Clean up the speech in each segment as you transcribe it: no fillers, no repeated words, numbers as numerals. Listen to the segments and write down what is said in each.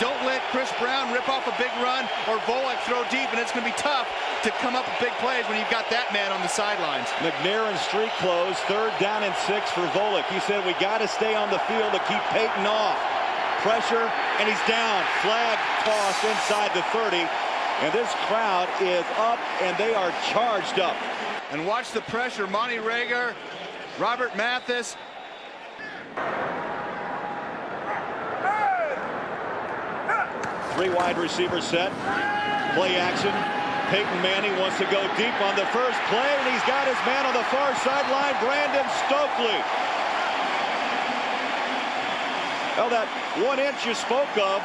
Don't let Chris Brown rip off a big run or Volak throw deep, and it's going to be tough to come up with big plays when you've got that man on the sidelines. McNair in street close, 3rd down and 6 for Volak. He said we got to stay on the field to keep Peyton off. Pressure, and he's down. Flag tossed inside the 30. And this crowd is up, and they are charged up. And watch the pressure. Monty Rager, Robert Mathis. 3 wide receiver set. Play action. Peyton Manning wants to go deep on the first play, and he's got his man on the far sideline, Brandon Stokely. Well, that 1 inch you spoke of.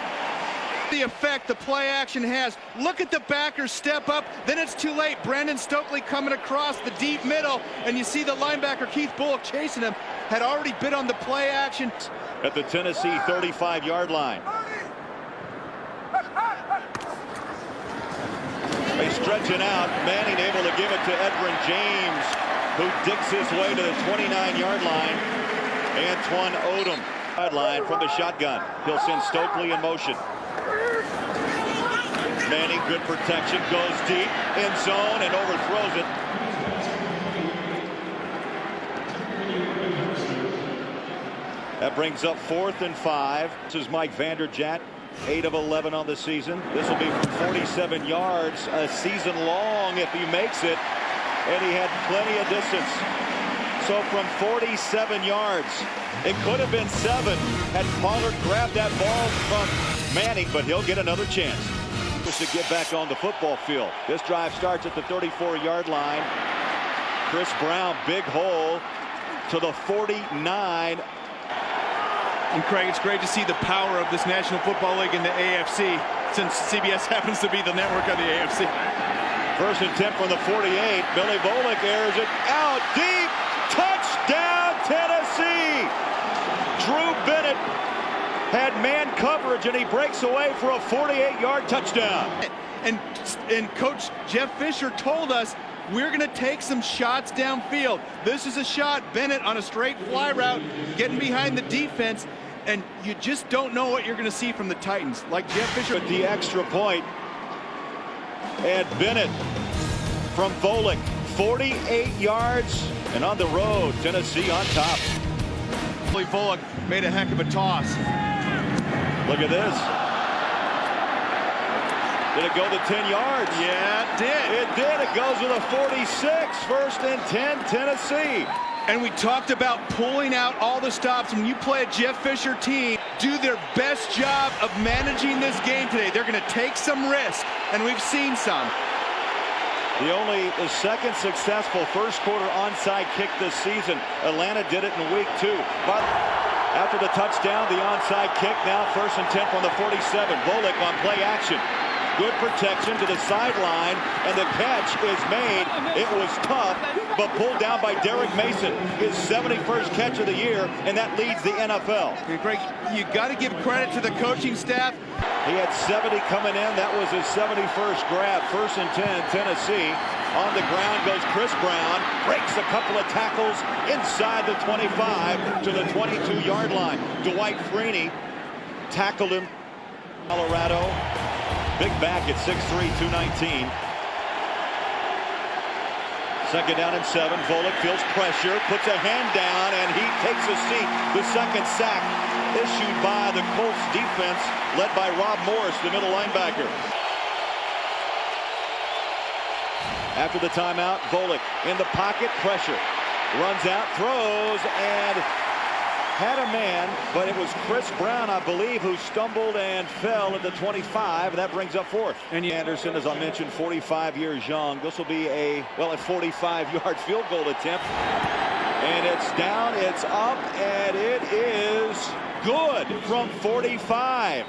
The effect the play action has. Look at the backers step up, then it's too late. Brandon Stokely coming across the deep middle, and you see the linebacker Keith Bullock chasing him, had already been on the play action. At the Tennessee 35-yard line. They stretching out. Manning able to give it to Edgerrin James, who digs his way to the 29-yard line. Antoine Odom. Sideline from the shotgun. He'll send Stokely in motion. Manning, good protection, goes deep, end zone, and overthrows it. That brings up 4th and 5. This is Mike Vanderjagt, 8 of 11 on the season. This will be from 47 yards, a season long if he makes it, and he had plenty of distance. So from 47 yards, it could have been 7 had Pollard grabbed that ball from Manning, but he'll get another chance just to get back on the football field. This drive starts at the 34-yard line. Chris Brown, big hole to the 49. And Craig, it's great to see the power of this National Football League in the AFC, since CBS happens to be the network of the AFC. 1st and 10 from the 48. Billy Volak airs it out deep. Touchdown, Tennessee! Drew Bennett had man coverage, and he breaks away for a 48-yard touchdown. And Coach Jeff Fisher told us we're going to take some shots downfield. This is a shot. Bennett on a straight fly route, getting behind the defense, and you just don't know what you're going to see from the Titans. Like Jeff Fisher. With the extra point, and Bennett from Volak, 48 yards, and on the road, Tennessee on top. Volak made a heck of a toss. Look at this. Did it go to 10 yards? Yeah, it did. It did. It goes to the 46. 1st and 10, Tennessee. And we talked about pulling out all the stops. When you play a Jeff Fisher team, do their best job of managing this game today. They're going to take some risk, and we've seen some. The second successful first-quarter onside kick this season. Atlanta did it in week 2. But after the touchdown, the onside kick, now 1st and 10 from the 47. Volak on play action. Good protection to the sideline, and the catch is made. It was tough, but pulled down by Derek Mason. His 71st catch of the year, and that leads the NFL. Greg, you got to give credit to the coaching staff. He had 70 coming in. That was his 71st grab. 1st and 10, Tennessee. On the ground goes Chris Brown. Breaks a couple of tackles inside the 25 to the 22-yard line. Dwight Freeney tackled him. Colorado. Big back at 6'3", 219. 2nd down and 7. Volak feels pressure, puts a hand down, and he takes a seat. The 2nd sack issued by the Colts defense, led by Rob Morris, the middle linebacker. After the timeout, Volak in the pocket, pressure. Runs out, throws, and had a man, but it was Chris Brown, I believe, who stumbled and fell at the 25. That brings up 4th. And Anderson, as I mentioned, 45 years young. This will be a 45-yard field goal attempt. And it's down, it's up, and it is good from 45.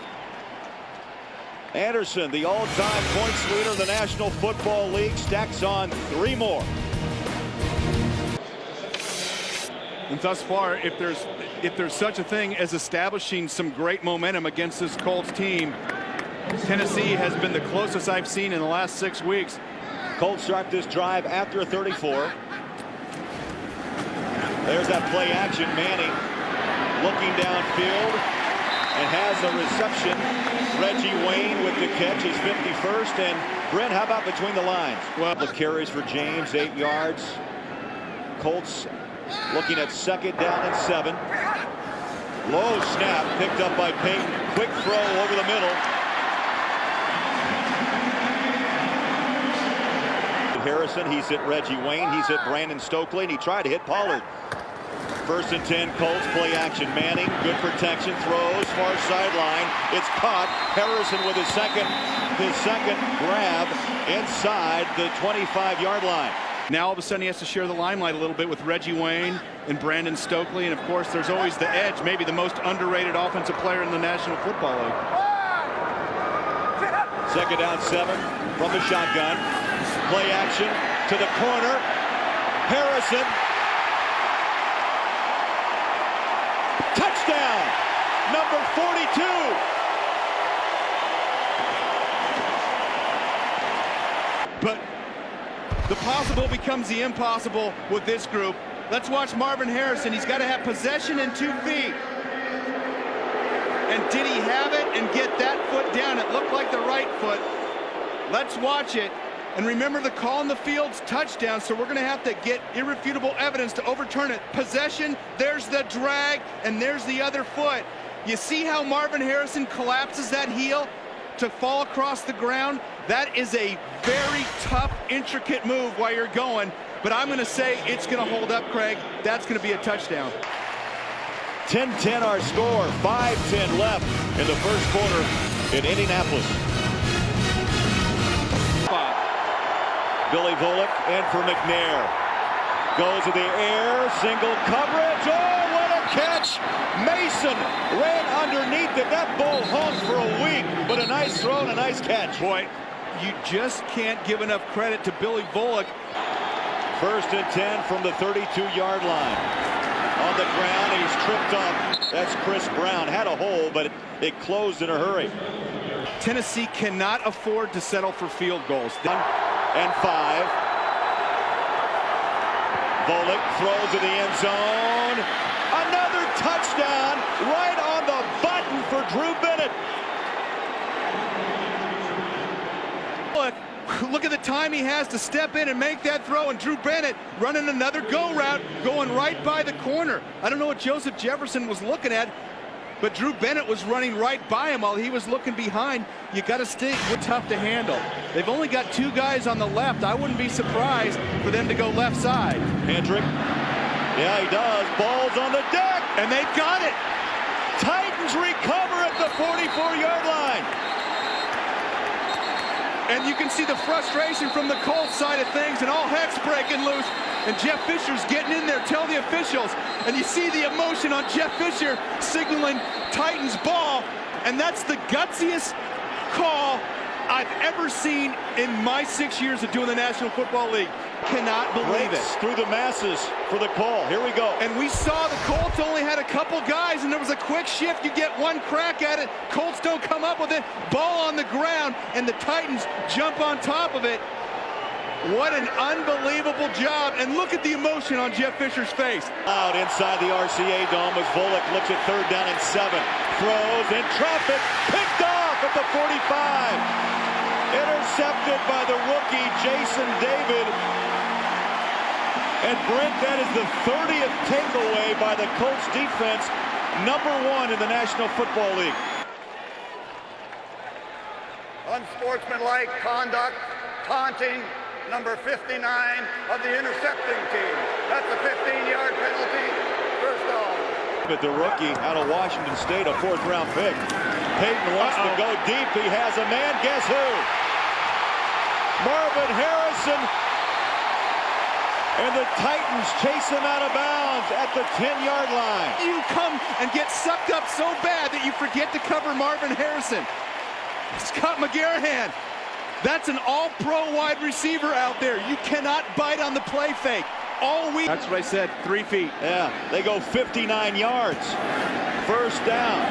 Anderson, the all-time points leader in the National Football League, stacks on 3 more. And thus far, if there's such a thing as establishing some great momentum against this Colts team, Tennessee has been the closest I've seen in the last 6 weeks. Colts start this drive after a 34. There's that play action. Manning looking downfield and has a reception Reggie Wayne with the catch, his 51st. And Brent, how about between the lines? Well, the carries for James, 8 yards. Colts looking at 2nd down and 7. Low snap picked up by Payton. Quick throw over the middle. Harrison, he's hit Reggie Wayne, he's hit Brandon Stokely, and he tried to hit Pollard. 1st and 10, Colts play action. Manning, good protection, throws far sideline. It's caught. Harrison with his second grab inside the 25-yard line. now all of a sudden he has to share the limelight a little bit with Reggie Wayne and Brandon Stokely, and of course there's always the edge, maybe the most underrated offensive player in the National Football League. 2nd down 7 from the shotgun. Play action to the corner. Harrison. Touchdown, number 42. But the possible becomes the impossible with this group. Let's watch Marvin Harrison. He's got to have possession and 2 feet. And did he have it and get that foot down? It looked like the right foot. Let's watch it. And remember, the call in the field's touchdown, so we're going to have to get irrefutable evidence to overturn it. Possession, there's the drag, and there's the other foot. You see how Marvin Harrison collapses that heel to fall across the ground? That is a very tough, intricate move while you're going, but I'm going to say it's going to hold up, Craig. That's going to be a touchdown. 10-10 our score, 5:10 left in the first quarter in Indianapolis. Billy Volak in for McNair. Goes to the air, single coverage. Oh, what a catch! Mason ran underneath it. That ball hung for a week, but a nice throw and a nice catch. Boy, you just can't give enough credit to Billy Volak. 1st and 10 from the 32-yard line. On the ground, he's tripped up. That's Chris Brown. Had a hole, but it closed in a hurry. Tennessee cannot afford to settle for field goals. 1 and 5. Volak throws in the end zone. Another touchdown right on the button for Drew Bennett. Look at the time he has to step in and make that throw, and Drew Bennett running another go route, going right by the corner. I don't know what Joseph Jefferson was looking at, but Drew Bennett was running right by him while he was looking behind. You got to stick. We're tough to handle. They've only got 2 guys on the left. I wouldn't be surprised for them to go left side. Hendrick. Yeah, he does. Ball's on the deck. And they've got it. Titans recover at the 44-yard line. And you can see the frustration from the Colts side of things, and all heck's breaking loose. And Jeff Fisher's getting in there, tell the officials. And you see the emotion on Jeff Fisher signaling Titans ball. And that's the gutsiest call I've ever seen in my 6 years of doing the National Football League. Cannot believe it. Through the masses for the call. Here we go. And we saw the Colts only had a couple guys, and there was a quick shift. You get one crack at it. Colts don't come up with it. Ball on the ground, and the Titans jump on top of it. What an unbelievable job. And look at the emotion on Jeff Fisher's face. Out inside the RCA Dome as Volak looks at 3rd down and 7. Throws in traffic. Picked off at the 45. Intercepted by the rookie Jason David. And Brent, that is the 30th takeaway by the Colts defense, #1 in the National Football League. Unsportsmanlike conduct, taunting, number 59 of the intercepting team. That's a 15-yard penalty. First off. But the rookie out of Washington State, a 4th-round pick. Peyton wants to go deep. He has a man. Guess who? Marvin Harrison. And the Titans chase him out of bounds at the 10-yard line. You come and get sucked up so bad that you forget to cover Marvin Harrison. Scott McGarrahan, that's an all-pro wide receiver out there. You cannot bite on the play fake. All week. That's what I said, 3 feet. Yeah, they go 59 yards. 1st down.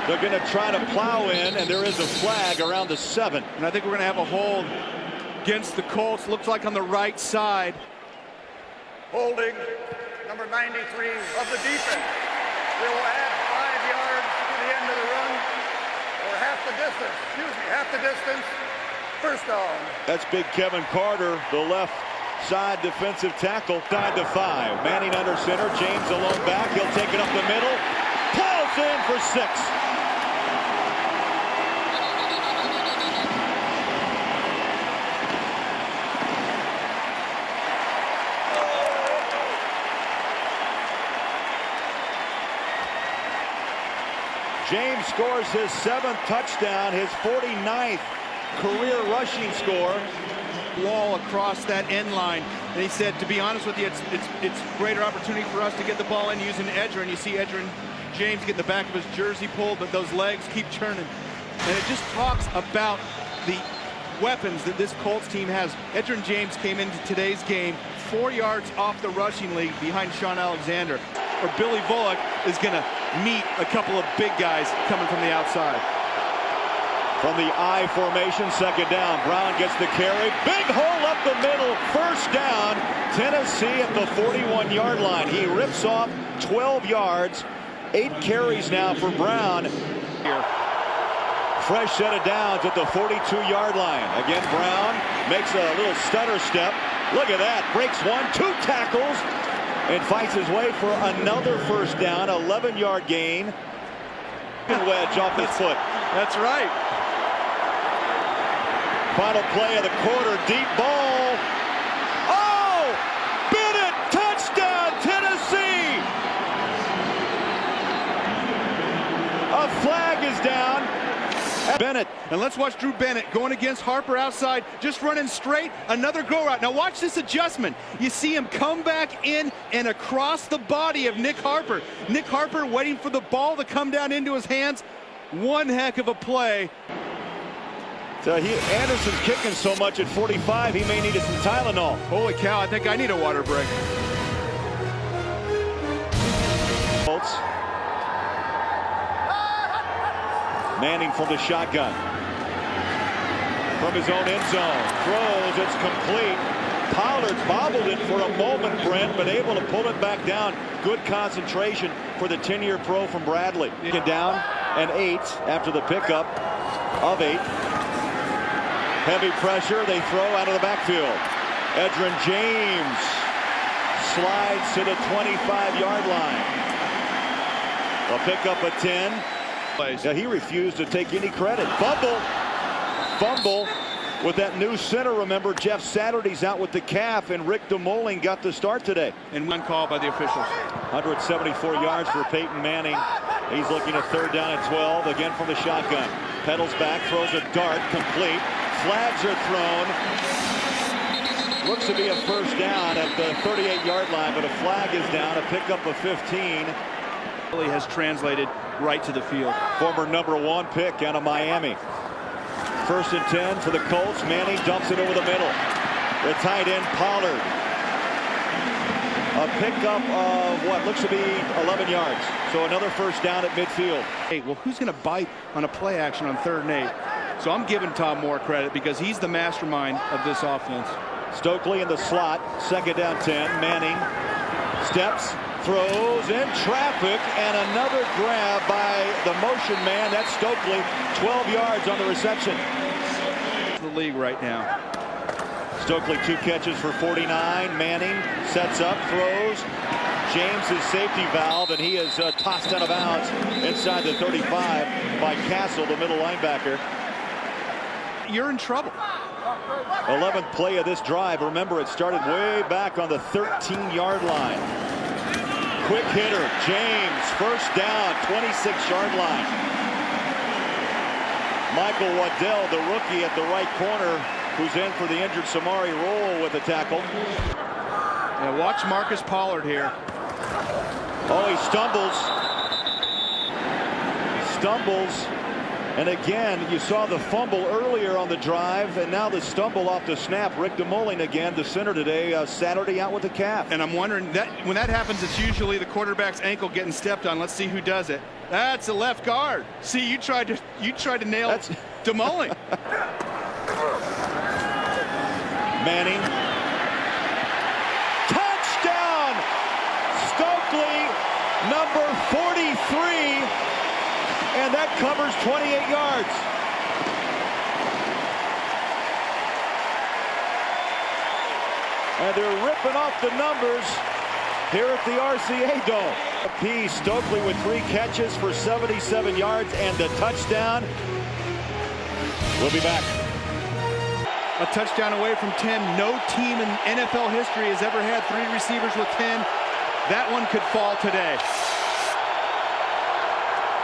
They're going to try to plow in, and there is a flag around the 7. And I think we're going to have a hold against the Colts. Looks like on the right side. Holding, number 93 of the defense. They will add 5 yards to the end of the run. half the distance. First down. That's big Kevin Carter, the left side defensive tackle. Side to 5. Manning under center. James alone back. He'll take it up the middle. Pulls in for 6. James scores his 7th touchdown, his 49th career rushing score. Wall across that end line, and he said, to be honest with you, it's greater opportunity for us to get the ball in using Edgerrin. You see Edgerrin James get the back of his jersey pulled, but those legs keep churning, and it just talks about the weapons that this Colts team has. Edgerrin James came into today's game 4 yards off the rushing league behind Sean Alexander. Or Billy Volak is going to meet a couple of big guys coming from the outside. From the I formation, second down. Brown gets the carry. Big hole up the middle. First down. Tennessee at the 41-yard line. He rips off 12 yards. 8 carries now for Brown. Here. Fresh set of downs at the 42-yard line. Again, Brown makes a little stutter step. Look at that. Breaks 1, 2 tackles. And fights his way for another first down. 11-yard gain. Wedge off his foot. That's right. Final play of the quarter, deep ball. Oh! Bennett, touchdown, Tennessee! A flag is down. Bennett, and let's watch Drew Bennett going against Harper outside, just running straight, another go route. Now watch this adjustment. You see him come back in and across the body of Nick Harper. Nick Harper waiting for the ball to come down into his hands. One heck of a play. So Anderson's kicking so much at 45, he may need some Tylenol. Holy cow, I think I need a water break. Colts. Manning from the shotgun. From his own end zone. Throws, it's complete. Pollard bobbled it for a moment, Brent, but able to pull it back down. Good concentration for the 10-year pro from Bradley. Down and 8 after the pickup of 8. Heavy pressure, they throw out of the backfield. Edgerrin James slides to the 25-yard line. A pickup of 10. Yeah, he refused to take any credit. Fumble with that new center. Remember, Jeff Saturday's out with the calf, and Rick DeMoling got the start today. And one call by the officials. 174 yards for Peyton Manning. He's looking at 3rd down and 12, again from the shotgun. Pedals back, throws a dart, complete. Flags are thrown. Looks to be a first down at the 38-yard line, but a flag is down, a pickup of 15. Really has translated right to the field. Former #1 pick out of Miami. 1st and 10 for the Colts. Manning dumps it over the middle. The tight end Pollard. A pickup of what looks to be 11 yards. So another first down at midfield. Hey, well, who's going to bite on a play action on 3rd and 8? So I'm giving Tom Moore credit because he's the mastermind of this offense. Stokely in the slot. 2nd down 10. Manning steps, throws in traffic, and another grab by the motion man. That's Stokely. 12 yards on the reception. The league right now. Stokely 2 catches for 49. Manning sets up, throws. James his safety valve, and he is tossed out of bounds inside the 35 by Castle, the middle linebacker. You're in trouble. 11th play of this drive. Remember, it started way back on the 13-yard line. Quick hitter, James, first down, 26-yard line. Michael Waddell, the rookie at the right corner, who's in for the injured Samari Roll with a tackle. Now watch Marcus Pollard here. Oh, he stumbles. And again, you saw the fumble earlier on the drive, and now the stumble off the snap. Rick DeMoling again, the center today, Saturday out with the calf. And I'm wondering, that when that happens, it's usually the quarterback's ankle getting stepped on. Let's see who does it. That's a left guard. See, you tried to nail DeMoling. Manning. Touchdown! Stokely, number 43. And that covers 28 yards. And they're ripping off the numbers here at the RCA Dome. P. Stokely with 3 catches for 77 yards and the touchdown. We'll be back. A touchdown away from 10. No team in NFL history has ever had 3 receivers with 10. That one could fall today.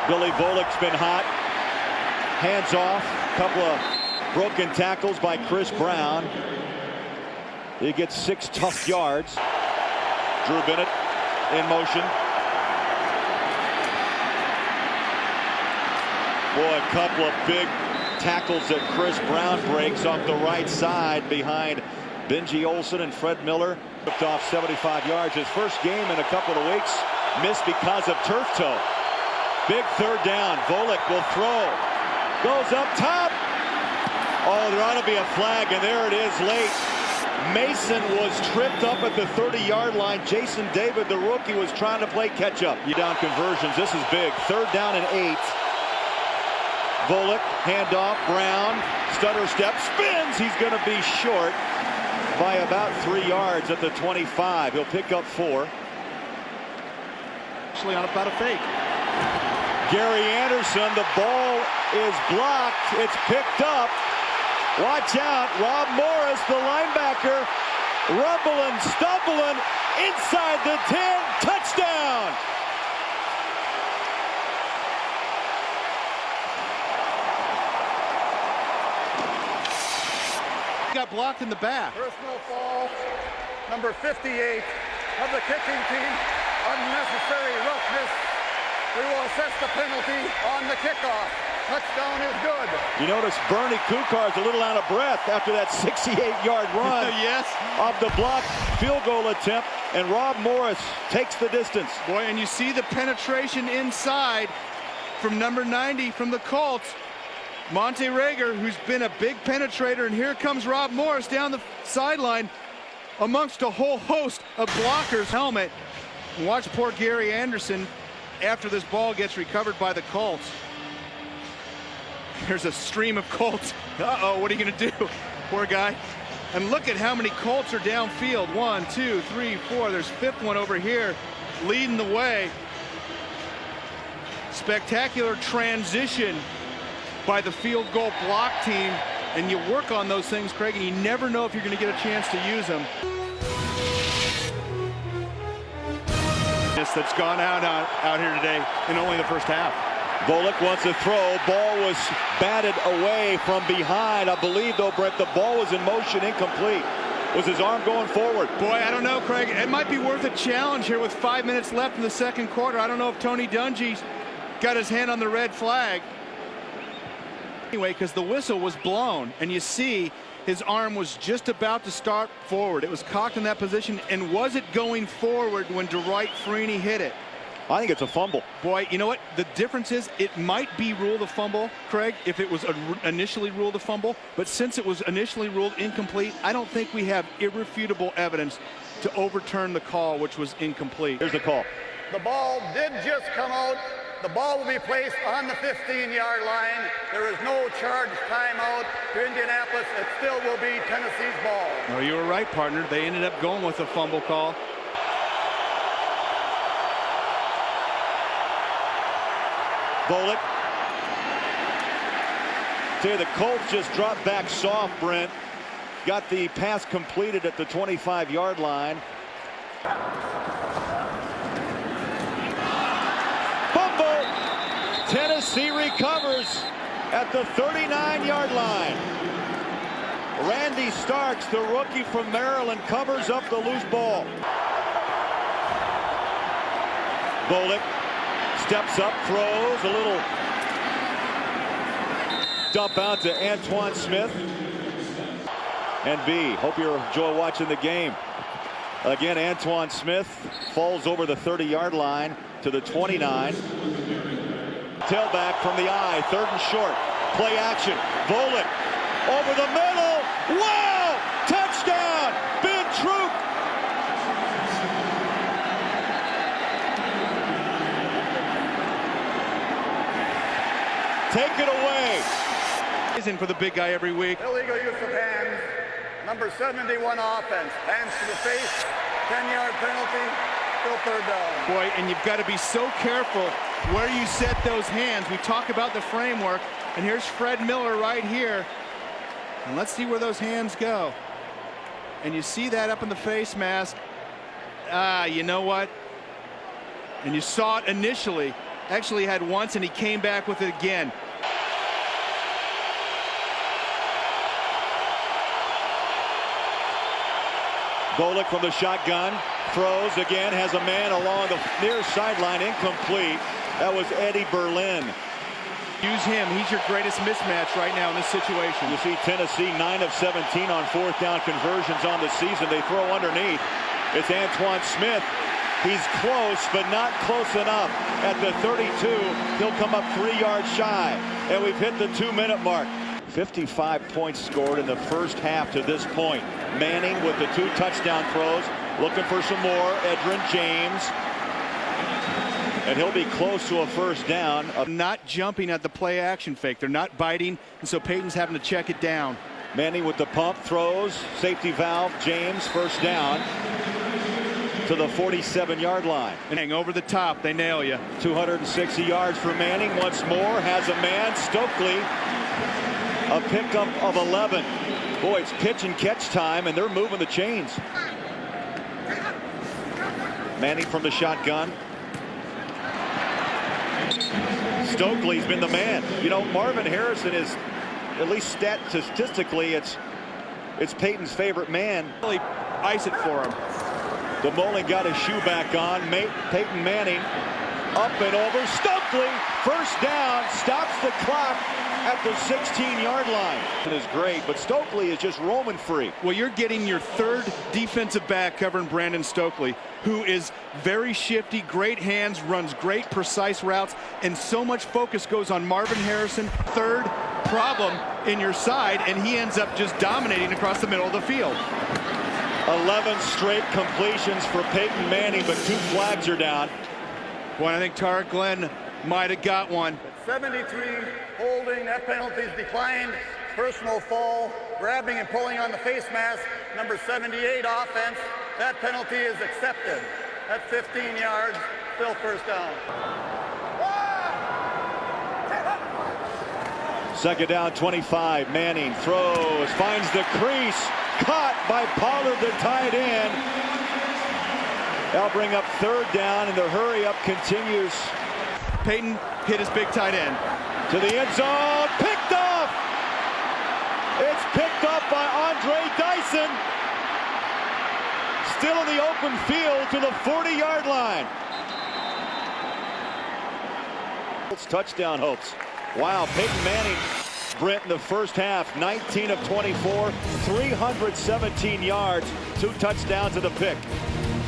Billy Volak's been hot. Hands off. Couple of broken tackles by Chris Brown. He gets 6 tough yards. Drew Bennett in motion. Boy, a couple of big tackles that Chris Brown breaks off the right side behind Benji Olsen and Fred Miller. Ripped off 75 yards. His first game in a couple of weeks. Missed because of turf toe. Big 3rd down. Volak will throw. Goes up top. Oh, there ought to be a flag, and there it is late. Mason was tripped up at the 30-yard line. Jason David, the rookie, was trying to play catch-up. Down conversions. This is big. 3rd down and 8. Volak, handoff, Brown, stutter step, spins. He's going to be short by about 3 yards at the 25. He'll pick up 4. Actually on about a fake. Gary Anderson, the ball is blocked. It's picked up. Watch out. Rob Morris, the linebacker, rumbling, stumbling inside the 10. Touchdown. Got blocked in the back. Personal foul, number 58 of the kicking team. Unnecessary roughness. We will assess the penalty on the kickoff. Touchdown is good. You notice Bernie Kukar's a little out of breath after that 68-yard run. Yes. Off the block field goal attempt, and Rob Morris takes the distance. Boy, and you see the penetration inside from number 90 from the Colts. Monte Rager, who's been a big penetrator, and here comes Rob Morris down the sideline amongst a whole host of blockers. Helmet. And watch poor Gary Anderson after this ball gets recovered by the Colts. There's a stream of Colts. Uh-oh, what are you going to do? Poor guy. And look at how many Colts are downfield. 1, 2, 3, 4. There's 5th one over here leading the way. Spectacular transition by the field goal block team. And you work on those things, Craig, and you never know if you're going to get a chance to use them. That's gone out here today in only the first half. Volak wants to throw. Ball was batted away from behind. I believe, though, Brett, the ball was in motion, incomplete. Was his arm going forward? Boy, I don't know, Craig. It might be worth a challenge here with 5 minutes left in the second quarter. I don't know if Tony Dungy's got his hand on the red flag. Anyway, because the whistle was blown, and you see his arm was just about to start forward. It was cocked in that position, and was it going forward when Dwight Freeney hit it? I think it's a fumble. Boy, you know what? The difference is it might be ruled a fumble, Craig, if it was initially ruled a fumble. But since it was initially ruled incomplete, I don't think we have irrefutable evidence to overturn the call, which was incomplete. Here's the call. The ball did just come out. The ball will be placed on the 15-yard line. There is no charge timeout to Indianapolis. It still will be Tennessee's ball. No, you were right, partner. They ended up going with a fumble call. Volak. The Colts just dropped back soft, Brent. Got the pass completed at the 25-yard line. Fumble. Tennessee recovers at the 39-yard line. Randy Starks, the rookie from Maryland, covers up the loose ball. Volak steps up, throws a little dump out to Antoine Smith. And B, hope you enjoy watching the game. Again, Antoine Smith falls over the 30-yard line to the 29. Tailback from the eye, 3rd and short. Play action. Volak over the middle. Wow! Touchdown! Ben Troop. Take it away. He's in for the big guy every week. Illegal use of hands. number 71 offense. Hands to the face, 10-yard penalty, still third down. Boy, and you've got to be so careful where you set those hands. We talk about the framework, and here's Fred Miller right here. And let's see where those hands go. And you see that up in the face mask. You know what? And you saw it initially. Actually had once, and he came back with it again. Volak from the shotgun, throws again, has a man along the near sideline, incomplete. That was Eddie Berlin. Use him. He's your greatest mismatch right now in this situation. You see Tennessee 9 of 17 on fourth down conversions on the season. They throw underneath. It's Antoine Smith. He's close, but not close enough. At the 32, he'll come up 3 yards shy. And we've hit the 2-minute mark. 55 points scored in the first half to this point. Manning with the 2 touchdown throws. Looking for some more. Edgerrin James. And he'll be close to a first down. Not jumping at the play action fake. They're not biting, and so Peyton's having to check it down. Manning with the pump, throws, safety valve, James, first down to the 47-yard line. And hang over the top, they nail you. 260 yards for Manning. Once more, has a man, Stokely, a pickup of 11. Boy, it's pitch and catch time, and they're moving the chains. Manning from the shotgun. Stokely's been the man. You know, Marvin Harrison is, at least statistically, it's Peyton's favorite man. Really ice it for him. DeMolin got his shoe back on. Peyton Manning up and over. Stokely, first down, stops the clock at the 16-yard line. It is great, but Stokely is just roaming free. Well, you're getting your third defensive back covering Brandon Stokely, who is very shifty, great hands, runs great precise routes, and so much focus goes on Marvin Harrison. Third problem in your side, and he ends up just dominating across the middle of the field. 11 straight completions for Peyton Manning, but 2 flags are down. Well, I think Tarek Glenn might have got one. 73 holding, that penalty is declined. Personal fall, grabbing and pulling on the face mask. Number 78 offense, that penalty is accepted. At 15 yards, still first down. Second down, 25. Manning throws, finds the crease, caught by Pollard, the tight end. They'll bring up third down, and the hurry up continues. Peyton hit his big tight end. To the end zone, picked off! It's picked up by Andre Dyson. Still in the open field to the 40-yard line. Touchdown hopes. Wow, Peyton Manning, Brent, in the first half, 19 of 24, 317 yards, 2 touchdowns and a pick.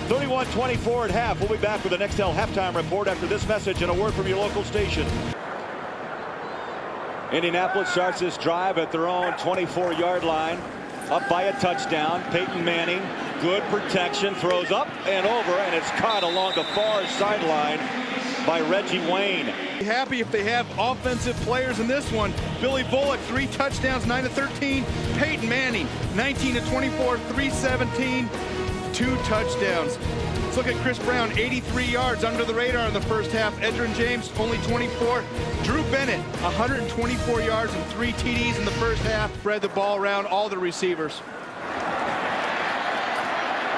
31-24 at half. We'll be back with the Nextel halftime report after this message and a word from your local station. Indianapolis starts this drive at their own 24-yard line, up by a touchdown. Peyton Manning, good protection, throws up and over, and it's caught along the far sideline by Reggie Wayne. Happy if they have offensive players in this one. Billy Volak, 3 touchdowns, 9 of 13. Peyton Manning, 19 of 24, 317, 2 touchdowns. Let's look at Chris Brown, 83 yards under the radar in the first half. Edgerrin James, only 24. Drew Bennett, 124 yards and 3 TDs in the first half. Spread the ball around all the receivers.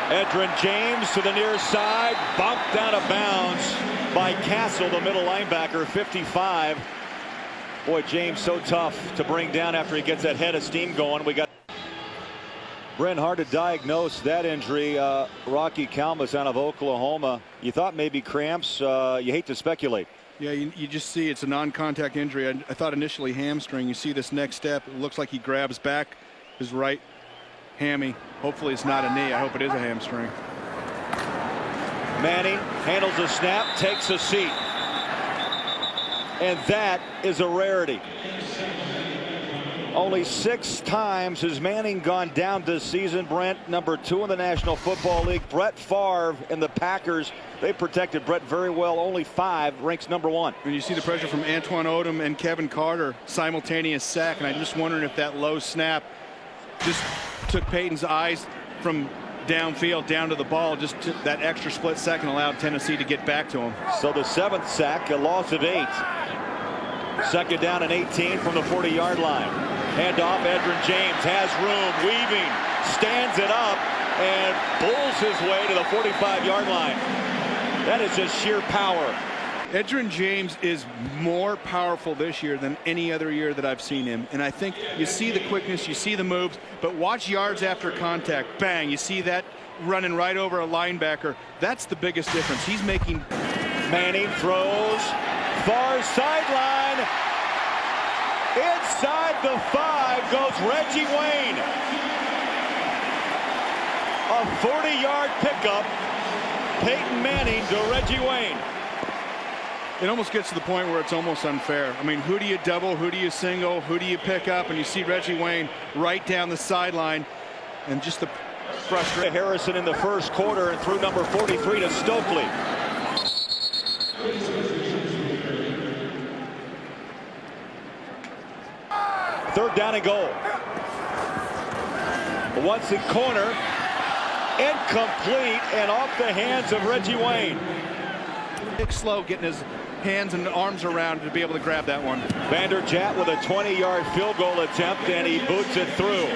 Edgerrin James to the near side, bumped out of bounds by Castle, the middle linebacker, 55. Boy, James so tough to bring down after he gets that head of steam going. We got Brent, hard to diagnose that injury. Rocky Kalmus out of Oklahoma. You thought maybe cramps. You hate to speculate. Yeah, you just see it's a non-contact injury. I thought initially hamstring. You see this next step. It looks like he grabs back his right hammy. Hopefully it's not a knee. I hope it is a hamstring. Manning handles the snap, takes a seat. And that is a rarity. Only 6 times has Manning gone down this season. Brent, number 2 in the National Football League. Brett Favre and the Packers, they protected Brett very well. Only 5, ranks number 1. And you see the pressure from Antoine Odom and Kevin Carter, simultaneous sack. And I'm just wondering if that low snap just took Peyton's eyes from downfield down to the ball. Just that extra split second allowed Tennessee to get back to him. So the 7th sack, a loss of 8. 2nd down and 18 from the 40-yard line. Handoff, Edgerrin James has room, weaving, stands it up, and bulls his way to the 45-yard line. That is just sheer power. Edgerrin James is more powerful this year than any other year that I've seen him. And I think you see the quickness, you see the moves, but watch yards after contact. Bang, you see that running right over a linebacker. That's the biggest difference. He's making... Manning throws, far sideline. Inside the 5 goes Reggie Wayne. A 40-yard pickup. Peyton Manning to Reggie Wayne. It almost gets to the point where it's almost unfair. I mean, who do you double, who do you single, who do you pick up? And you see Reggie Wayne right down the sideline, and just the frustration. Harrison in the first quarter and threw number 43 to Stokely. Third down and goal. Once in corner, incomplete and off the hands of Reggie Wayne. Nick Slow getting his hands and arms around to be able to grab that one. Vander Jat with a 20-yard field goal attempt, and he boots it through.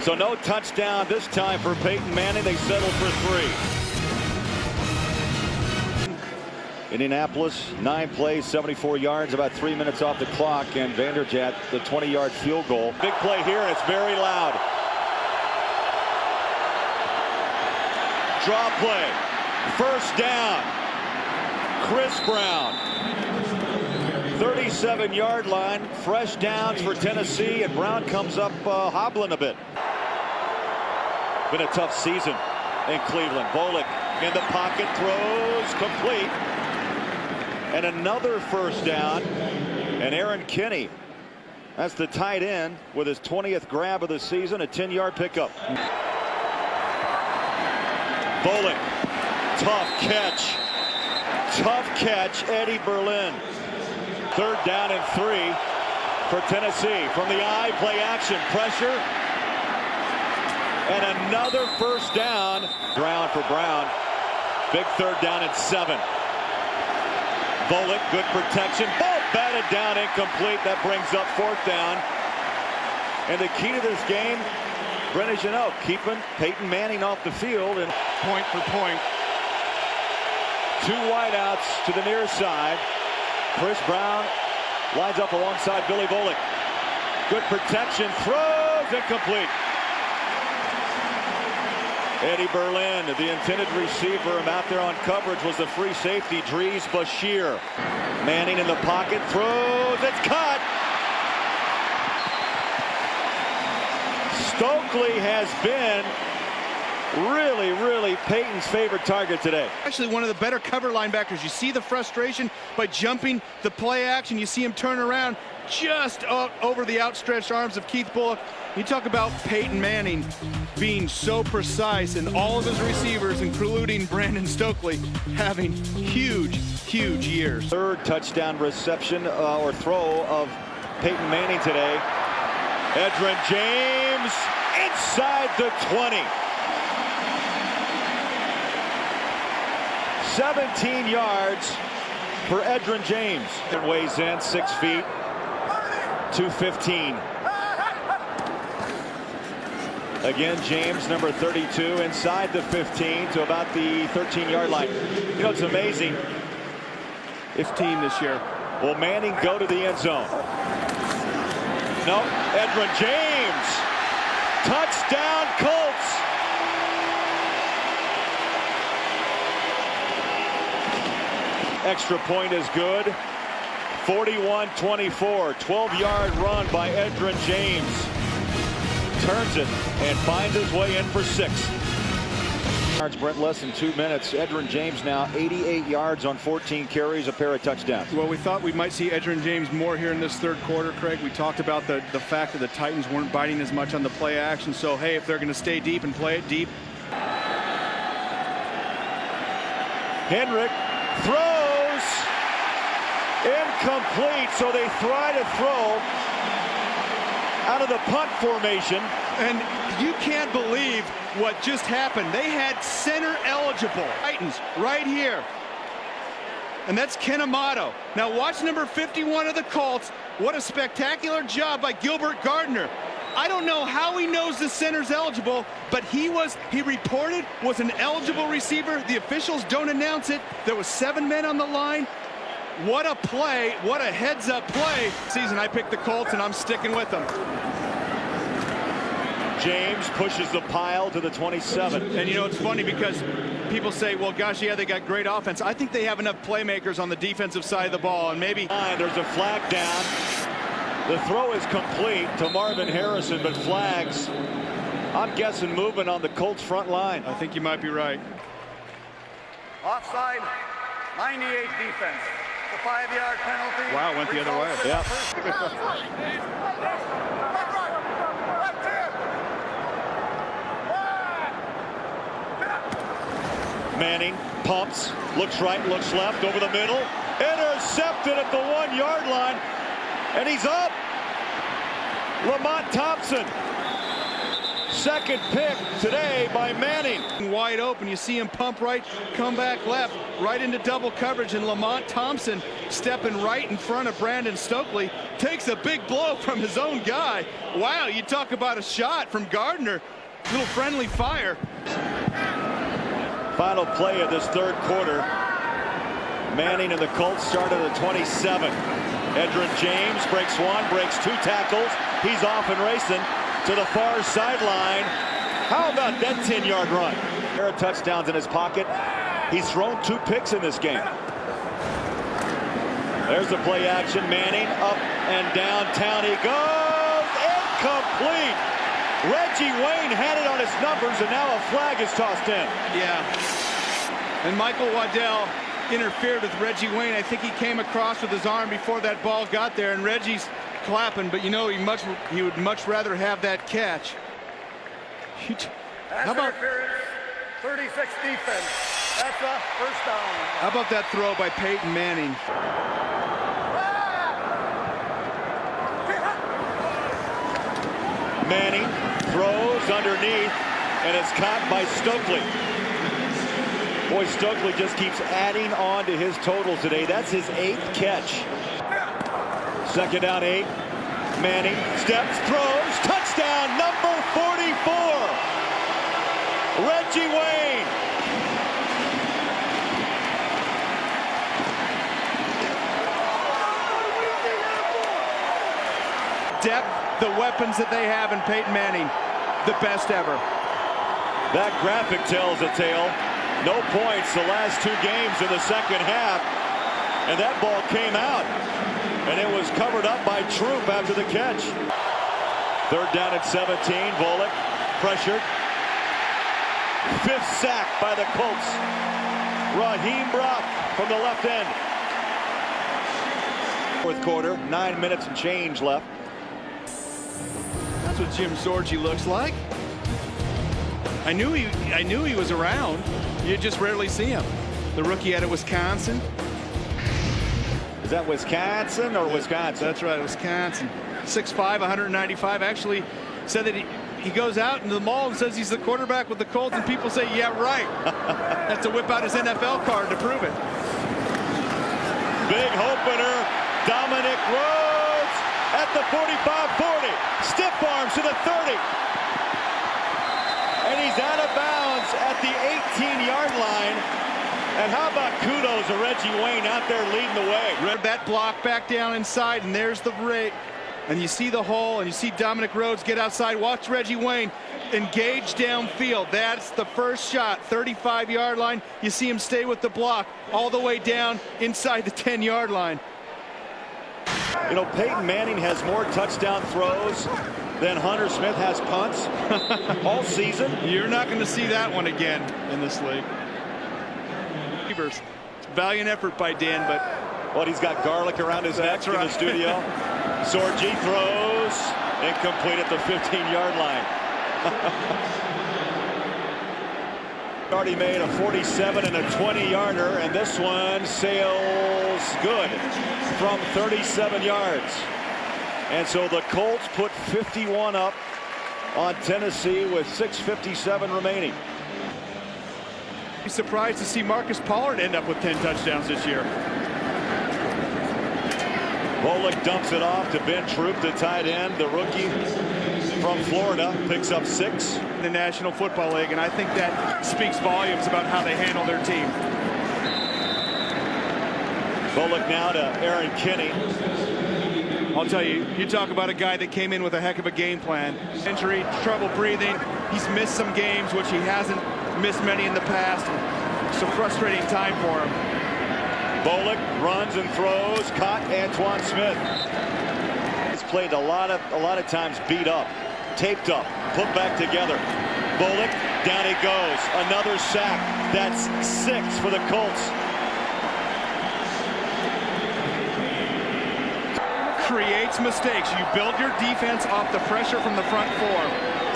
So no touchdown this time for Peyton Manning. They settle for 3. Indianapolis, 9 plays, 74 yards, about 3 minutes off the clock, and Vander Jat, the 20-yard field goal. Big play here, and it's very loud. Draw play. First down. Chris Brown. 37-yard line. Fresh downs for Tennessee, and Brown comes up hobbling a bit. Been a tough season in Cleveland. Volak in the pocket, throws complete. And another first down. And Aaron Kinney, that's the tight end, with his 20th grab of the season, a 10-yard pickup. Volak, tough catch. Tough catch, Eddie Berlin. Third down and 3 for Tennessee. From the eye, play action, pressure. And another first down. Ground for Brown. Big third down and 7. Volak, good protection. Ball batted down, incomplete. That brings up 4th down. And the key to this game, Brent, as you know, keeping Peyton Manning off the field. And Point for point. 2 wideouts to the near side. Chris Brown lines up alongside Billy Volak. Good protection, throws, incomplete. Eddie Berlin, the intended receiver, out there on coverage was the free safety, Dries Bashir. Manning in the pocket, throws, it's caught. Stokely has been really Peyton's favorite target today. Actually, one of the better cover linebackers. You see the frustration by jumping the play action. You see him turn around just over the outstretched arms of Keith Bulluck. You talk about Peyton Manning being so precise, and all of his receivers, including Brandon Stokely, having huge years. Third touchdown reception or throw of Peyton Manning today. Edgerrin James inside the 20. 17 yards for Edgerrin James. It weighs in 6 feet, 215. Again, James, number 32, inside the 15 to about the 13-yard line. You know, it's amazing. 15 this year. Will Manning go to the end zone? No, Edgerrin James. Touchdown, Colts. Extra point is good. 41-24. 12-yard run by Edgerrin James. Turns it and finds his way in for 6. Yards, Brent, less than 2 minutes. Edgerrin James now 88 yards on 14 carries, a pair of touchdowns. Well, we thought we might see Edgerrin James more here in this third quarter, Craig. We talked about the fact that the Titans weren't biting as much on the play action. So, hey, if they're going to stay deep and play it deep. Henrik throws. Incomplete, so they try to throw out of the punt formation. And you can't believe what just happened. They had center eligible Titans right here. And that's Ken Amato. Now watch number 51 of the Colts. What a spectacular job by Gilbert Gardner. I don't know how he knows the center's eligible, but he reported was an eligible receiver. The officials don't announce it. There was 7 men on the line. What a play, what a heads-up play. Season, I picked the Colts, and I'm sticking with them. James pushes the pile to the 27. And you know, it's funny because people say, well, gosh, yeah, they got great offense. I think they have enough playmakers on the defensive side of the ball, and maybe... There's a flag down. The throw is complete to Marvin Harrison, but flags, I'm guessing, movement on the Colts front line. I think you might be right. Offside, 98 defense. The 5-yard penalty. Wow, went the other way. Yeah. Manning pumps, looks right, looks left, over the middle. Intercepted at the 1-yard line. And he's up. Lamont Thompson. Second pick today by Manning. Wide open. You see him pump right, come back left, right into double coverage. And Lamont Thompson stepping right in front of Brandon Stokely. Takes a big blow from his own guy. Wow, you talk about a shot from Gardner. Little friendly fire. Final play of this third quarter. Manning and the Colts start at the 27. Edgerrin James breaks one, breaks 2 tackles. He's off and racing to the far sideline. How about that 10-yard run? There are touchdowns in his pocket. He's thrown 2 picks in this game. There's the play action. Manning up and downtown he goes. Incomplete. Reggie Wayne had it on his numbers, and now a flag is tossed in. Yeah. And Michael Waddell interfered with Reggie Wayne. I think he came across with his arm before that ball got there, and Reggie's clapping, but you know he would much rather have that catch. How about 36 defense? That's a first down. How about that throw by Peyton Manning? Manning throws underneath, and it's caught by Stokely. Boy, Stokely just keeps adding on to his total today. That's his 8th catch. Second down 8. Manning steps, throws, touchdown, number 44. Reggie Wayne. Depth, the weapons that they have in Peyton Manning, the best ever. That graphic tells a tale. No points the last 2 games in the second half. And that ball came out. And it was covered up by Troop after the catch. Third down at 17. Volak pressured. 5th sack by the Colts. Raheem Brock from the left end. Fourth quarter, 9 minutes and change left. That's what Jim Zorgi looks like. I knew he was around. You just rarely see him. The rookie out of Wisconsin. Is that Wisconsin or Wisconsin? That's right, Wisconsin. 6'5", 195. Actually said that he goes out into the mall and says he's the quarterback with the Colts, and people say, yeah, right. Has to whip out his NFL card to prove it. Big opener. Dominic Rhodes at the 45-40. Stiff arms to the 30. And he's out of bounds at the 18-yard line. And how about kudos to Reggie Wayne out there leading the way. Read that block back down inside, and there's the rate. And you see the hole, and you see Dominic Rhodes get outside. Watch Reggie Wayne engage downfield. That's the first shot, 35-yard line. You see him stay with the block all the way down inside the 10-yard line. You know, Peyton Manning has more touchdown throws than Hunter Smith has punts all season. You're not going to see that one again in this league. Valiant effort by Dan, but well, he's got garlic around his neck in the studio. Zorgi throws incomplete at the 15-yard line. Already made a 47 and a 20-yarder, and this one sails good from 37 yards. And so the Colts put 51 up on Tennessee with 6:57 remaining. Be surprised to see Marcus Pollard end up with 10 touchdowns this year. Volak dumps it off to Ben Troop, the tight end, the rookie from Florida, picks up 6. In the National Football League, and I think that speaks volumes about how they handle their team. Volak now to Aaron Kinney. I'll tell you, you talk about a guy that came in with a heck of a game plan. Injury, trouble breathing. He's missed some games, which he hasn't missed many in the past. It's a frustrating time for him. Volak runs and throws, caught Antoine Smith. He's played a lot of times beat up, taped up, put back together. Volak, down he goes. Another sack. That's 6 for the Colts. Creates mistakes. You build your defense off the pressure from the front 4.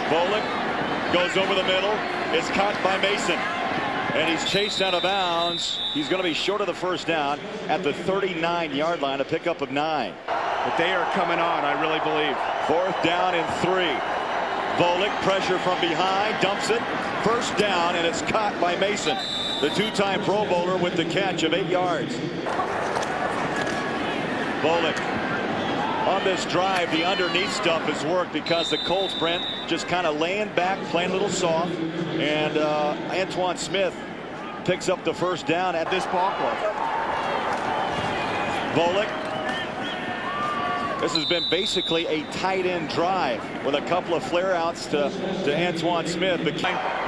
Volak goes over the middle. It's caught by Mason. And he's chased out of bounds. He's going to be short of the first down at the 39-yard line, a pickup of 9. But they are coming on, I really believe. 4th down and 3. Volak, pressure from behind, dumps it. First down, and it's caught by Mason, the 2-time Pro Bowler, with the catch of 8 yards. Volak. On this drive, the underneath stuff has worked because the Colts, Brent, just kind of laying back, playing a little soft. And Antoine Smith picks up the first down at this ball club. Volak. This has been basically a tight end drive with a couple of flare outs to Antoine Smith.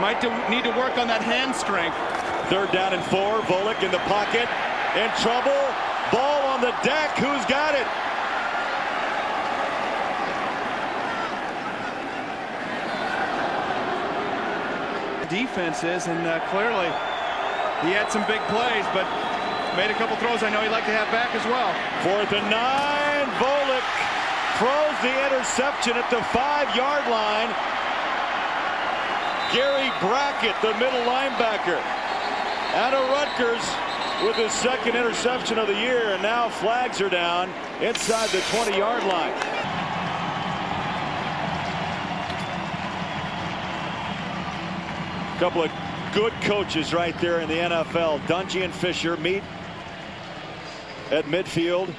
Might need to work on that hand strength. 3rd down and 4. Volak in the pocket. In trouble. Ball on the deck. Who's got it? Defenses, and clearly he had some big plays, but made a couple throws I know he'd like to have back as well. 4th and 9. Volak throws the interception at the 5-yard line. Gary Brackett, the middle linebacker out of Rutgers, with his 2nd interception of the year, and now flags are down inside the 20-yard line. Couple of good coaches right there in the NFL. Dungy and Fisher meet at midfield.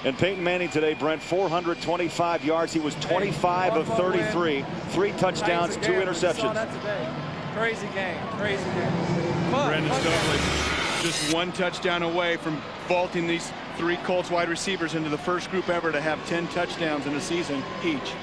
And Peyton Manning today, Brent, 425 yards. He was 25 of 33. 3 touchdowns, 2 interceptions. Crazy game. Crazy game. Brandon Stokely just 1 touchdown away from vaulting these 3 Colts wide receivers into the first group ever to have 10 touchdowns in a season each.